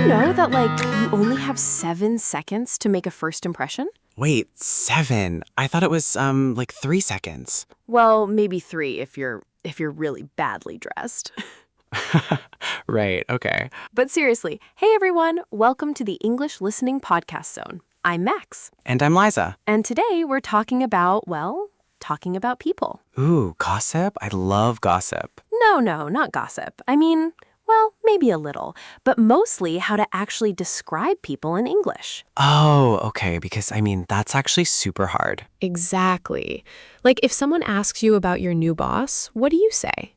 you know that, you only have 7 seconds to make a first impression? Wait, 7? I thought it was, 3 seconds. Well, maybe 3 if you're really badly dressed. Right, okay. But seriously, hey everyone, welcome to the English Listening Podcast Zone. I'm Max. And I'm Liza. And today we're talking about people. Ooh, gossip? I love gossip. No, not gossip. I mean, well, maybe a little, but mostly how to actually describe people in English. Oh, okay, because, that's actually super hard. Exactly. Like if someone asks you about your new boss, what do you say?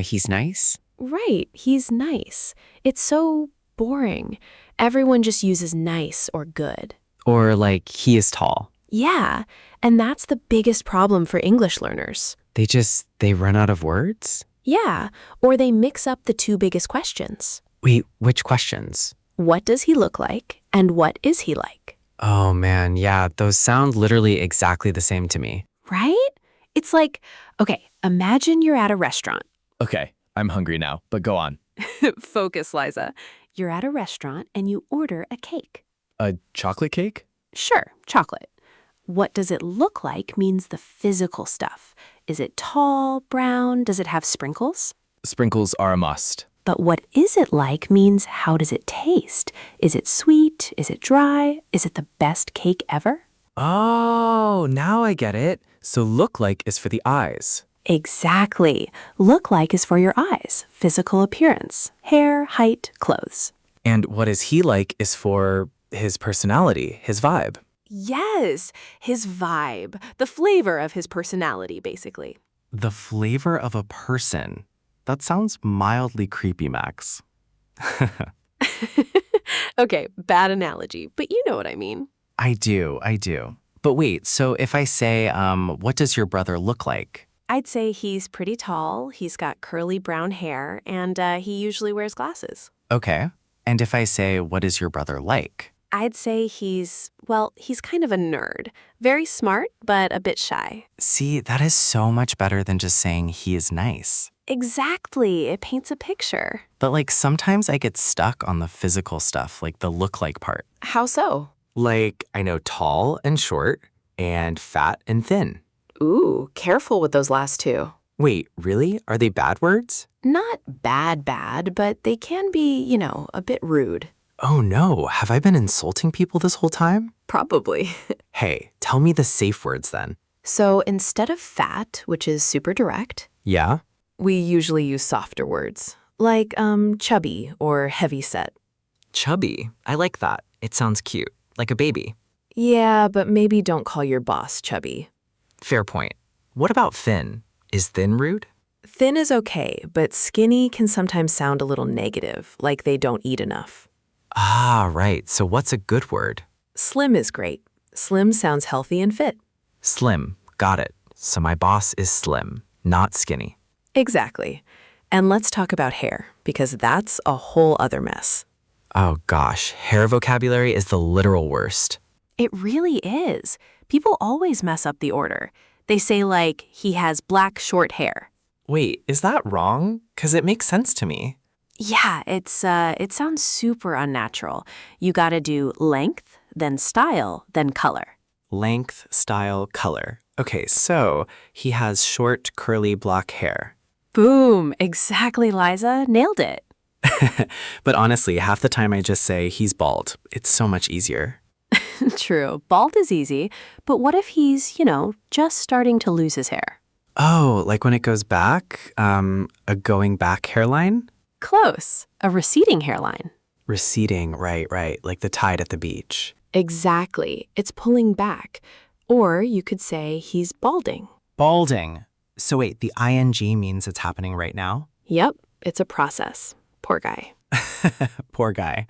He's nice? Right, he's nice. It's so boring. Everyone just uses nice or good. Or, he is tall. Yeah, and that's the biggest problem for English learners. They run out of words? Yeah, or they mix up the two biggest questions. Wait, which questions? What does he look like, and what is he like? Oh, man, yeah, those sound literally exactly the same to me. Right? It's like, okay, imagine you're at a restaurant. Okay, I'm hungry now, but go on. Focus, Liza. You're at a restaurant and you order a cake. A chocolate cake? Sure, chocolate. What does it look like means the physical stuff. Is it tall, brown? Does it have sprinkles? Sprinkles are a must. But what is it like means how does it taste? Is it sweet? Is it dry? Is it the best cake ever? Oh, now I get it. So look like is for the eyes. Exactly. Look like is for your eyes, physical appearance, hair, height, clothes. And what is he like is for his personality, his vibe. Yes, his vibe, the flavor of his personality, basically. The flavor of a person. That sounds mildly creepy, Max. Okay, bad analogy, but you know what I mean. I do. But wait, so if I say, what does your brother look like? I'd say he's pretty tall, he's got curly brown hair, and he usually wears glasses. Okay. And if I say, what is your brother like? I'd say he's kind of a nerd. Very smart, but a bit shy. See, that is so much better than just saying he is nice. Exactly. It paints a picture. But sometimes I get stuck on the physical stuff, like the look like part. How so? I know tall and short and fat and thin. Ooh, careful with those last two. Wait, really? Are they bad words? Not bad, but they can be, a bit rude. Oh no, have I been insulting people this whole time? Probably. Hey, tell me the safe words then. So instead of fat, which is super direct, Yeah? we usually use softer words, like chubby or heavyset. Chubby. I like that. It sounds cute, like a baby. Yeah, but maybe don't call your boss chubby. Fair point. What about thin? Is thin rude? Thin is okay, but skinny can sometimes sound a little negative, like they don't eat enough. Ah, right. So what's a good word? Slim is great. Slim sounds healthy and fit. Slim. Got it. So my boss is slim, not skinny. Exactly. And let's talk about hair, because that's a whole other mess. Oh gosh, hair vocabulary is the literal worst. It really is. People always mess up the order. They say he has black short hair. Wait, is that wrong? 'Cause it makes sense to me. Yeah, it sounds super unnatural. You gotta do length, then style, then color. Length, style, color. Okay, so he has short, curly, black hair. Boom, exactly, Liza. Nailed it. But honestly, half the time I just say he's bald. It's so much easier. True, bald is easy, but what if he's, just starting to lose his hair? Oh, like when it goes back? A going back hairline? Close. A receding hairline. Receding, right. Like the tide at the beach. Exactly. It's pulling back. Or you could say he's balding. Balding. So wait, the ing means it's happening right now? Yep, it's a process. Poor guy. Poor guy.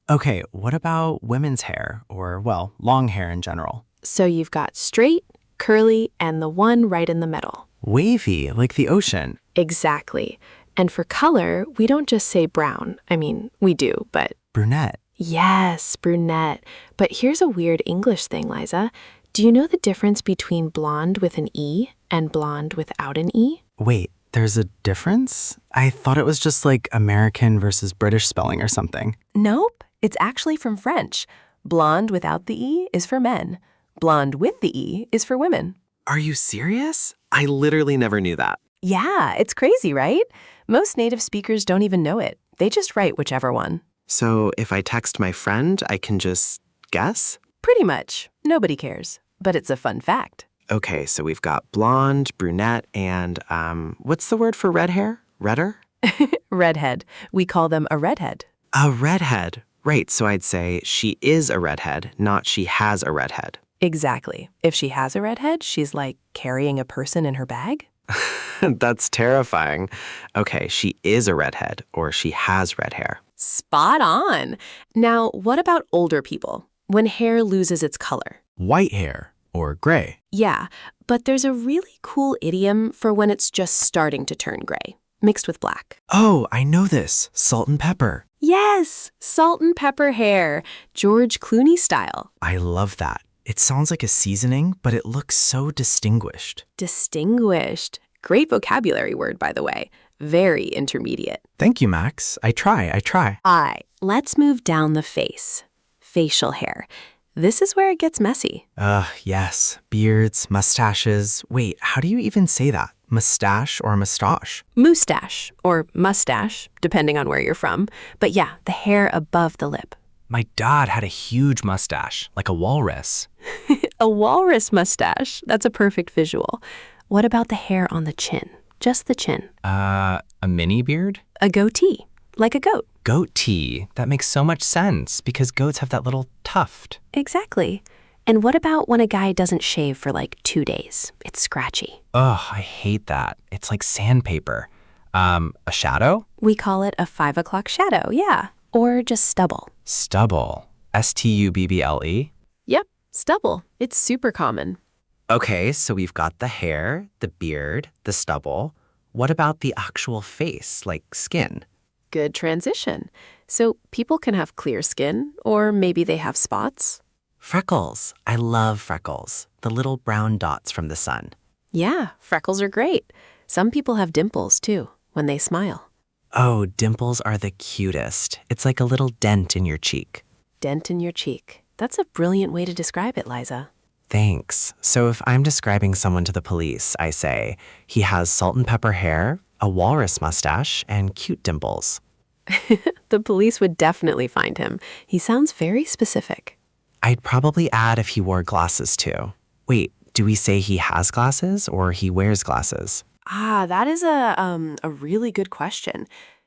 Okay, what about women's hair, or, long hair in general? So you've got straight, curly, and the one right in the middle. Wavy, like the ocean. Exactly. And for color, we don't just say brown. I mean, we do, but... Brunette. Yes, brunette. But here's a weird English thing, Liza. Do you know the difference between blonde with an E and blonde without an E? Wait, There's a difference? I thought it was just like American versus British spelling or something. Nope, it's actually from French. Blonde without the E is for men. Blonde with the E is for women. Are you serious? I literally never knew that. Yeah, it's crazy, right? Most native speakers don't even know it. They just write whichever one. So if I text my friend, I can just guess? Pretty much. Nobody cares. But it's a fun fact. Okay, so we've got blonde, brunette, and what's the word for red hair? Redder? Redhead. We call them a redhead. A redhead. Right, so I'd say she is a redhead, not she has a redhead. Exactly. If she has a redhead, she's like carrying a person in her bag. That's terrifying. Okay, she is a redhead, or she has red hair. Spot on. Now, what about older people? When hair loses its color? White hair or gray. Yeah, but there's a really cool idiom for when it's just starting to turn gray, mixed with black. Oh, I know this. Salt and pepper. Yes, salt and pepper hair, George Clooney style. I love that. It sounds like a seasoning, but it looks so distinguished. Distinguished. Great vocabulary word, by the way. Very intermediate. Thank you, Max. I try. Let's move down the face. Facial hair. This is where it gets messy. Yes. Beards, mustaches. Wait, how do you even say that? Mustache or mustache? Moustache, or mustache, depending on where you're from. But yeah, the hair above the lip. My dad had a huge mustache, like a walrus. A walrus mustache. That's a perfect visual. What about the hair on the chin? Just the chin. A mini beard? A goatee, like a goat. Goatee. That makes so much sense because goats have that little tuft. Exactly. And what about when a guy doesn't shave for like 2 days? It's scratchy. Ugh, I hate that. It's like sandpaper. A shadow? We call it a 5 o'clock shadow, yeah. Or just stubble. Stubble. S-T-U-B-B-L-E? Yep, stubble. It's super common. Okay, so we've got the hair, the beard, the stubble. What about the actual face, like skin? Good transition. So people can have clear skin, or maybe they have spots. Freckles. I love freckles. The little brown dots from the sun. Yeah, freckles are great. Some people have dimples, too, when they smile. Oh, dimples are the cutest. It's like a little dent in your cheek. Dent in your cheek. That's a brilliant way to describe it, Liza. Thanks. So if I'm describing someone to the police, I say, he has salt and pepper hair, a walrus mustache, and cute dimples. The police would definitely find him. He sounds very specific. I'd probably add if he wore glasses too. Wait, do we say he has glasses or he wears glasses? That is a really good question.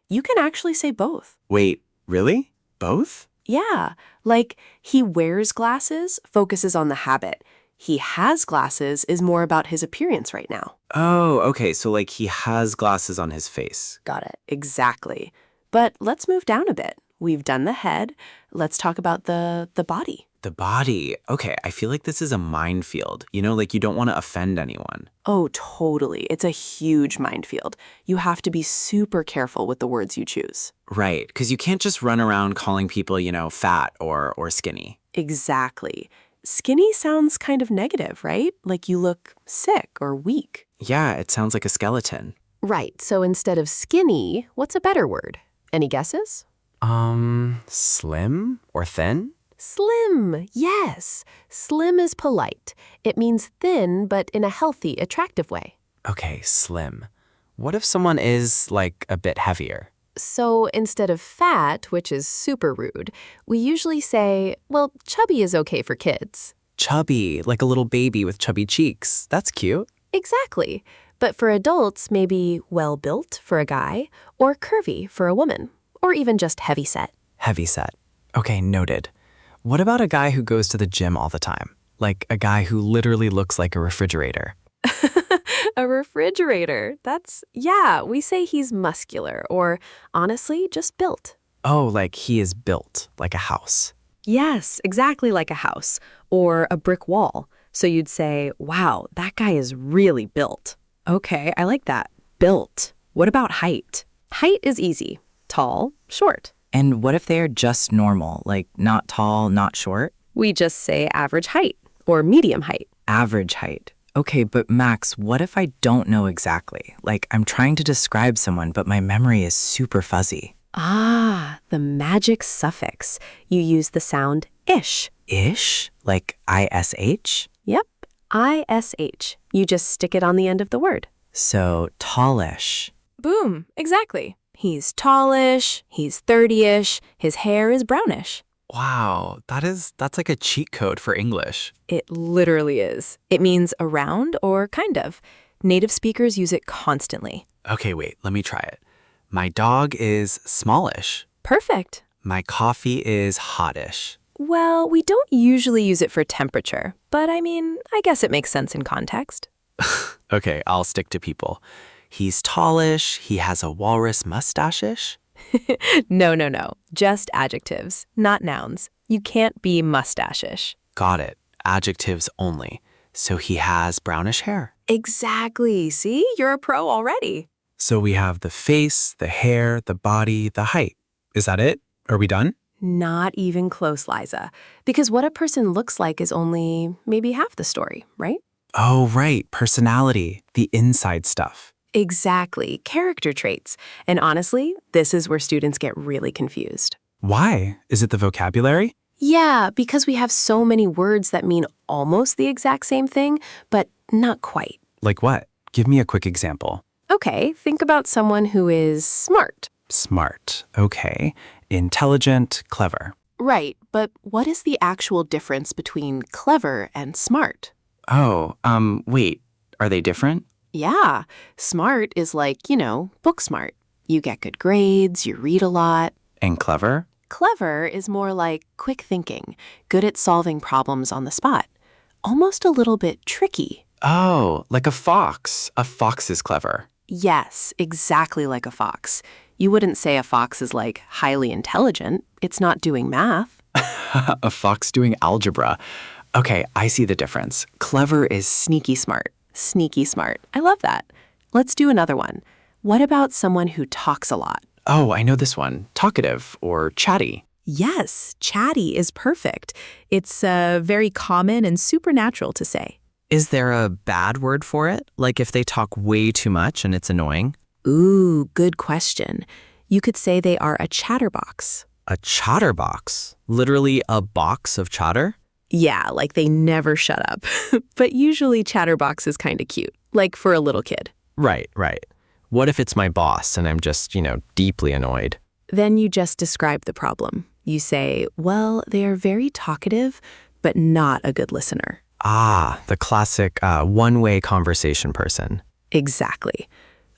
You can actually say both. Wait, really? Both? Yeah, like he wears glasses, focuses on the habit. He has glasses is more about his appearance right now. Oh, okay, so like he has glasses on his face. Got it. Exactly. But let's move down a bit. We've done the head. Let's talk about the body. The body. Okay, I feel like this is a minefield. You know, like you don't want to offend anyone. Oh, totally. It's a huge minefield. You have to be super careful with the words you choose. Right, because you can't just run around calling people, fat or skinny. Exactly. Skinny sounds kind of negative, right? Like you look sick or weak. Yeah, it sounds like a skeleton. Right, so instead of skinny, what's a better word? Any guesses? Slim or thin? Slim, yes. Slim is polite. It means thin, but in a healthy, attractive way. Okay, slim. What if someone is, like, a bit heavier? So instead of fat, which is super rude, we usually say, well, chubby is okay for kids. Chubby, like a little baby with chubby cheeks. That's cute. Exactly. But for adults, maybe well-built for a guy, or curvy for a woman, or even just heavy-set. Heavy-set. Okay, noted. What about a guy who goes to the gym all the time? Like a guy who literally looks like a refrigerator. A refrigerator. We say he's muscular or, honestly, just built. Oh, like he is built, like a house. Yes, exactly like a house or a brick wall. So you'd say, wow, that guy is really built. Okay, I like that. Built. What about height? Height is easy. Tall, short. And what if they're just normal, like not tall, not short? We just say average height or medium height. Average height. Okay, but Max, what if I don't know exactly? Like, I'm trying to describe someone, but my memory is super fuzzy. Ah, the magic suffix. You use the sound ish. Ish? Like ISH? Yep, ish. You just stick it on the end of the word. So, tallish. Boom, exactly. He's tallish, he's 30-ish, his hair is brownish. Wow, that's like a cheat code for English. It literally is. It means around or kind of. Native speakers use it constantly. Okay, wait, let me try it. My dog is smallish. Perfect. My coffee is hottish. Well, we don't usually use it for temperature, but I guess it makes sense in context. Okay, I'll stick to people. He's tallish, he has a walrus mustache-ish. No. Just adjectives, not nouns. You can't be mustache-ish. Got it. Adjectives only. So he has brownish hair. Exactly. See? You're a pro already. So we have the face, the hair, the body, the height. Is that it? Are we done? Not even close, Liza. Because what a person looks like is only maybe half the story, right? Oh, right. Personality, the inside stuff. Exactly. Character traits. And honestly, this is where students get really confused. Why? Is it the vocabulary? Yeah, because we have so many words that mean almost the exact same thing, but not quite. Like what? Give me a quick example. Okay, think about someone who is smart. Smart. Okay. Intelligent, clever. Right, but what is the actual difference between clever and smart? Oh, wait. Are they different? Yeah, smart is like, book smart. You get good grades, you read a lot. And clever? Clever is more like quick thinking, good at solving problems on the spot. Almost a little bit tricky. Oh, like a fox. A fox is clever. Yes, exactly like a fox. You wouldn't say a fox is like highly intelligent. It's not doing math. A fox doing algebra. Okay, I see the difference. Clever is Sneaky smart. Sneaky smart. I love that. Let's do another one. What about someone who talks a lot? Oh, I know this one. Talkative or chatty. Yes, chatty is perfect. It's very common and supernatural to say. Is there a bad word for it? Like if they talk way too much and it's annoying? Ooh, good question. You could say they are a chatterbox. A chatterbox? Literally a box of chatter? Yeah, like they never shut up. But usually chatterbox is kind of cute, like for a little kid. Right. What if it's my boss and I'm just, deeply annoyed? Then you just describe the problem. You say, well, they are very talkative, but not a good listener. Ah, the classic one-way conversation person. Exactly.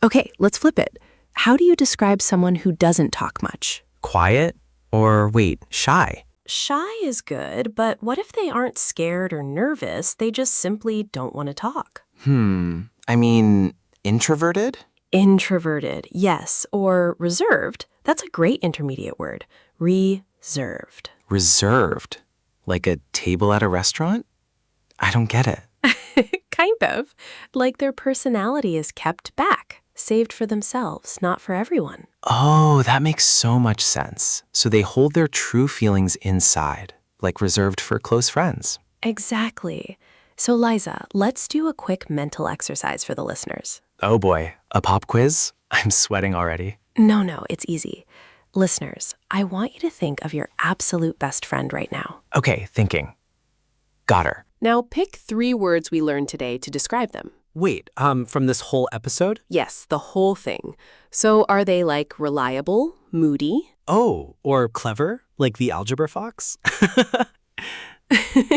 Okay, let's flip it. How do you describe someone who doesn't talk much? Quiet? Or wait, shy? Shy is good, but what if they aren't scared or nervous? They just simply don't want to talk. I mean, introverted? Introverted, yes. Or reserved. That's a great intermediate word. Reserved. Reserved? Like a table at a restaurant? I don't get it. Kind of. Like their personality is kept back, saved for themselves, not for everyone. Oh, that makes so much sense. So they hold their true feelings inside, like reserved for close friends. Exactly. So Liza, let's do a quick mental exercise for the listeners. Oh boy, a pop quiz? I'm sweating already. No, it's easy. Listeners, I want you to think of your absolute best friend right now. Okay, thinking. Got her. Now pick 3 words we learned today to describe them. Wait, from this whole episode? Yes, the whole thing. So are they like reliable, moody? Oh, or clever, like the algebra fox?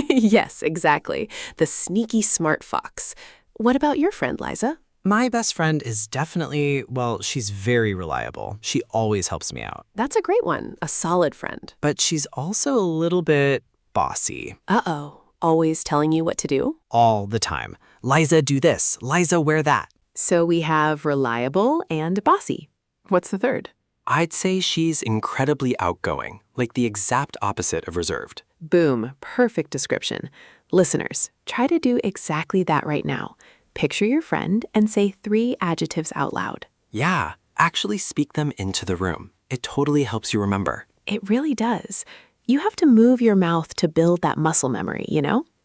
Yes, exactly. The sneaky smart fox. What about your friend, Liza? My best friend is definitely, she's very reliable. She always helps me out. That's a great one. A solid friend. But she's also a little bit bossy. Uh-oh. Always telling you what to do? All the time. Liza, do this. Liza, wear that. So we have reliable and bossy. What's the third? I'd say she's incredibly outgoing, like the exact opposite of reserved. Boom. Perfect description. Listeners, try to do exactly that right now. Picture your friend and say 3 adjectives out loud. Yeah, actually speak them into the room. It totally helps you remember. It really does. You have to move your mouth to build that muscle memory,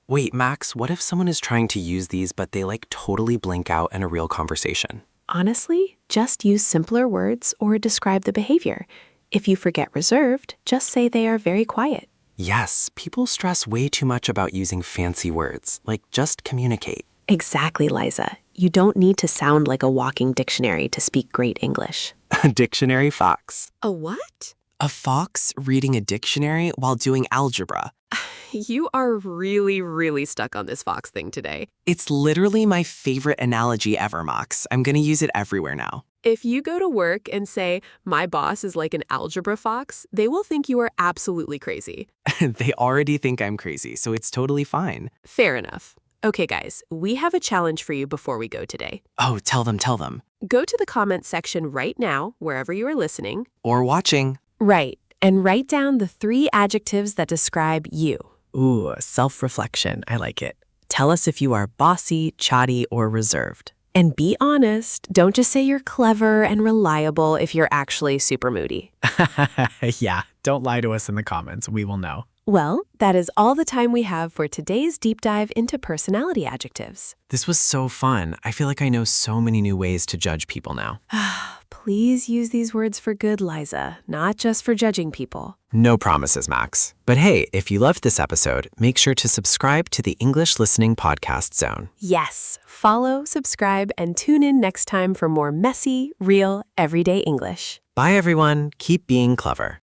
Wait, Max, what if someone is trying to use these but they totally blank out in a real conversation? Honestly, just use simpler words or describe the behavior. If you forget reserved, just say they are very quiet. Yes, people stress way too much about using fancy words. Just communicate. Exactly, Liza. You don't need to sound like a walking dictionary to speak great English. Dictionary fox. A what? A fox reading a dictionary while doing algebra. You are really stuck on this fox thing today. It's literally my favorite analogy ever, Max. I'm gonna use it everywhere now. If you go to work and say, my boss is like an algebra fox, they will think you are absolutely crazy. They already think I'm crazy, so it's totally fine. Fair enough. Okay, guys, we have a challenge for you before we go today. Oh, tell them. Go to the comments section right now, wherever you are listening. Or watching. Right, and write down the 3 adjectives that describe you. Ooh, self-reflection. I like it. Tell us if you are bossy, chatty, or reserved. And be honest, don't just say you're clever and reliable if you're actually super moody. Yeah, don't lie to us in the comments. We will know. Well, that is all the time we have for today's deep dive into personality adjectives. This was so fun. I feel like I know so many new ways to judge people now. Please use these words for good, Liza, not just for judging people. No promises, Max. But hey, if you loved this episode, make sure to subscribe to the English Listening Podcast Zone. Yes, follow, subscribe, and tune in next time for more messy, real, everyday English. Bye, everyone. Keep being clever.